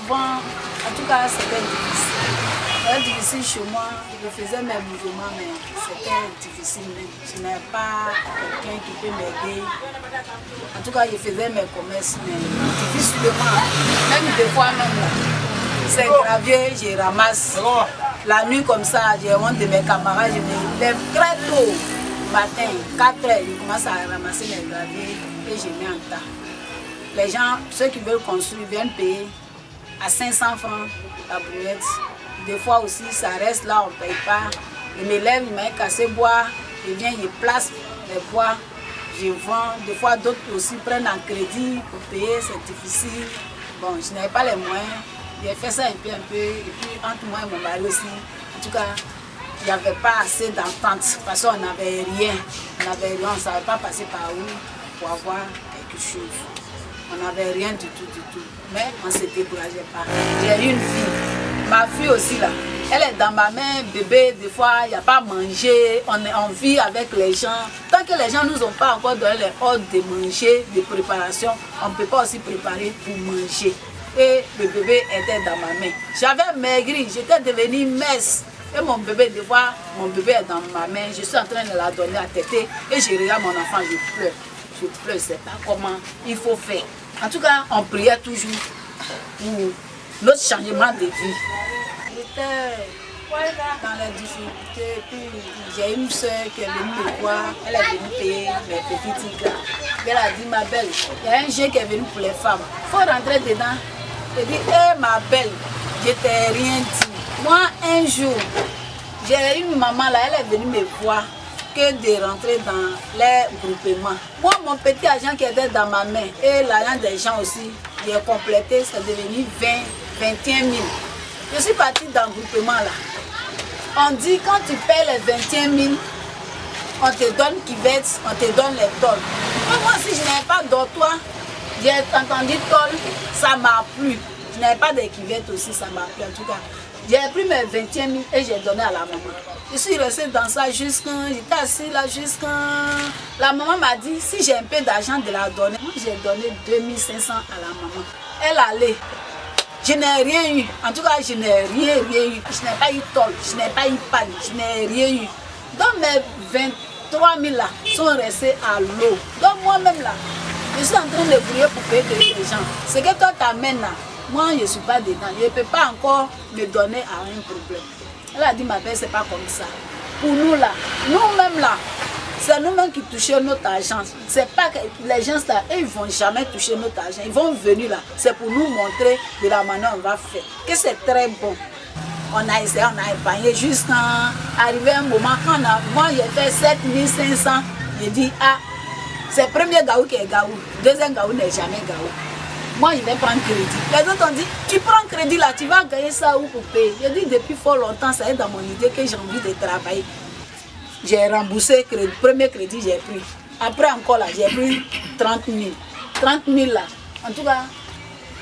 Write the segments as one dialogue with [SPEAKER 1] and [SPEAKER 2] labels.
[SPEAKER 1] Avant, en tout cas, c'était difficile. C'était difficile chez moi. Je faisais mes mouvements, mais c'était difficile. Je n'avais pas quelqu'un qui peut m'aider. En tout cas, je faisais mes commerces, mais difficilement. Même des fois, même là, c'est gravier, je ramasse. La nuit comme ça, j'ai honte de mes camarades, je me lève très tôt. Matin, 4 heures, je commence à ramasser les graviers et je mets en tas. Les gens, ceux qui veulent construire, viennent payer à 500 francs la brouette. Des fois aussi, ça reste là, on ne paye pas. Je me lève, il m'a cassé bois, je viens, je place les bois, je vends. Des fois, d'autres aussi prennent en crédit pour payer, c'est difficile. Bon, je n'avais pas les moyens. J'ai fait ça un peu. Et puis, entre moi et mon mari aussi, en tout cas, il n'y avait pas assez d'entente. Parce qu'on n'avait rien. On ne savait pas passer par où pour avoir quelque chose. On n'avait rien du tout. Mais on ne se décourageait pas. J'ai eu une fille. Ma fille aussi là. Elle est dans ma main, bébé. Des fois, il n'y a pas à manger. On vit avec les gens. Tant que les gens ne nous ont pas encore donné les ordres de manger, de préparation, on ne peut pas aussi préparer pour manger. Et le bébé était dans ma main. J'avais maigri. J'étais devenue mince. Et mon bébé, des fois, mon bébé est dans ma main. Je suis en train de la donner à téter. Et je regarde mon enfant, je pleure. Je pleure, je ne sais pas comment il faut faire. En tout cas, on priait toujours pour notre changement de vie. J'étais dans les difficultés. Puis j'ai une soeur qui est venue me voir. Elle est venue payer mes petits tigres. Elle a dit, ma belle, il y a un jeu qui est venu pour les femmes. Il faut rentrer dedans. J'ai dit, hé ma belle, je t'ai rien dit. Moi, un jour, j'ai une maman là, elle est venue me voir que de rentrer dans les groupements. Moi, mon petit argent qui était dans ma main et l'argent des gens aussi, j'ai complété, c'est devenu 21 000. Je suis partie dans le groupement là. On dit quand tu paies les 21 000, on te donne kivettes, on te donne les tôles. Moi, si je n'avais pas dortoir, j'ai entendu tôle, ça m'a plu. Je n'avais pas de kivettes aussi, ça m'a plu en tout cas. J'ai pris mes 21 000 et j'ai donné à la maman. Je suis restée dans ça jusqu'à... J'étais assise là jusqu'à... La maman m'a dit, si j'ai un peu d'argent de la donner, moi j'ai donné 2500 à la maman. Elle allait. Je n'ai rien eu. En tout cas, je n'ai rien eu. Je n'ai pas eu tôle, je n'ai pas eu panne, je n'ai rien eu. Donc mes 23 000 là sont restés à l'eau. Donc moi-même là, je suis en train de prier pour payer les gens. Ce que toi t'amènes là, moi je ne suis pas dedans. Je ne peux pas encore me donner à un problème. Elle a dit, ma belle, c'est pas comme ça. Pour nous là, nous-mêmes là, c'est nous-mêmes qui touchons notre argent. C'est pas que les gens là, ils ne vont jamais toucher notre argent. Ils vont venir là. C'est pour nous montrer de la manière on va faire. Que c'est très bon. On a essayé, on a épargné jusqu'à arriver un moment quand moi j'ai fait 7500. J'ai dit, ah, c'est le premier gaou qui est gaou. Deuxième gaou n'est jamais gaou. Moi, je vais prendre crédit. Les autres ont dit, tu prends crédit là, tu vas gagner ça où pour payer. J'ai dit, depuis fort longtemps, ça est dans mon idée que j'ai envie de travailler. J'ai remboursé le premier crédit, j'ai pris. Après encore là, j'ai pris 30 000. 30 000 là. En tout cas,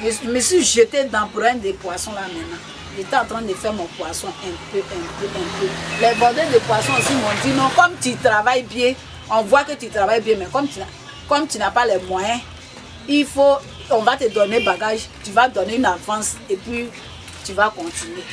[SPEAKER 1] je me suis jetée dans pour un des poissons là maintenant. J'étais en train de faire mon poisson un peu. Les vendeurs de poissons aussi m'ont dit, non, comme tu travailles bien, on voit que tu travailles bien, mais comme tu n'as pas les moyens, il faut... On va te donner bagage, tu vas donner une avance et puis tu vas continuer.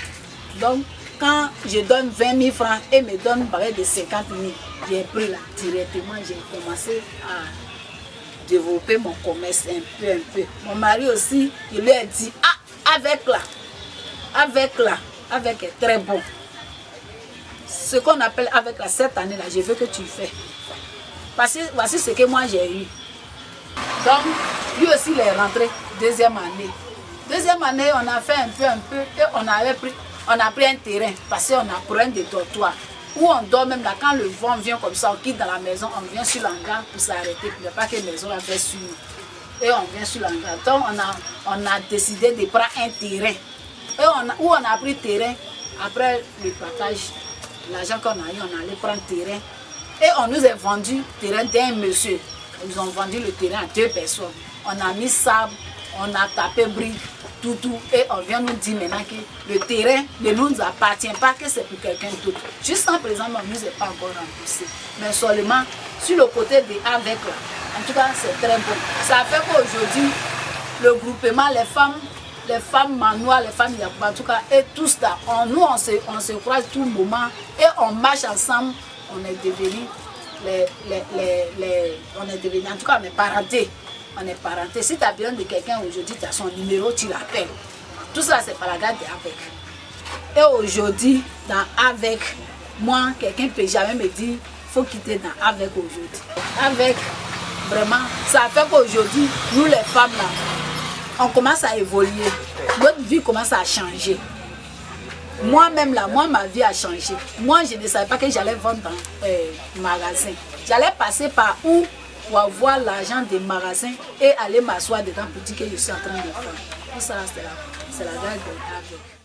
[SPEAKER 1] Donc, quand je donne 20 000 francs et me donne bagage de 50 000, j'ai pris là directement, j'ai commencé à développer mon commerce un peu. Mon mari aussi, il lui a dit, ah, avec est très bon. Ce qu'on appelle avec la cette année là, je veux que tu fais. Parce que voici ce que moi j'ai eu. Donc, lui aussi, il est rentré deuxième année. Deuxième année, on a fait un peu, et on a pris un terrain, parce qu'on a pris un des dortoirs, où on dort même là, quand le vent vient comme ça, on quitte dans la maison, on vient sur l'hangar pour s'arrêter, il n'y a pas que la maison va faire sur nous. Et on vient sur l'hangar. Donc, on a décidé de prendre un terrain. Et où on a pris terrain, après le partage, l'argent qu'on a eu, on allait prendre terrain. Et on nous a vendu terrain d'un monsieur. Ils ont vendu le terrain à 2 personnes. On a mis sable, on a tapé briques, tout. Et on vient nous dire maintenant que le terrain ne nous appartient pas, que c'est pour quelqu'un d'autre. Jusqu'à présent, on ne nous est pas encore remboursé. Mais seulement sur le côté de avec là. En tout cas, c'est très bon. Ça fait qu'aujourd'hui, le groupement, les femmes, les femmes manoires, les femmes Yakuba, en tout cas, et tous là, on se croise tout le moment et on marche ensemble. On est devenus on est devenus, en tout cas, on est parentés. On est parentés. Si tu as besoin de quelqu'un aujourd'hui, tu as son numéro, tu l'appelles. Tout ça, c'est par la garde d'Avec. Et aujourd'hui, dans Avec, moi, quelqu'un ne peut jamais me dire faut quitter dans Avec aujourd'hui. Avec, vraiment, ça fait qu'aujourd'hui, nous les femmes là, on commence à évoluer. Notre vie commence à changer. Moi-même là, ma vie a changé. Moi, je ne savais pas que j'allais vendre dans magasin. J'allais passer par où pour avoir l'argent des magasins et aller m'asseoir dedans pour dire que je suis en train de faire. Tout ça, c'est la garde d'Avec.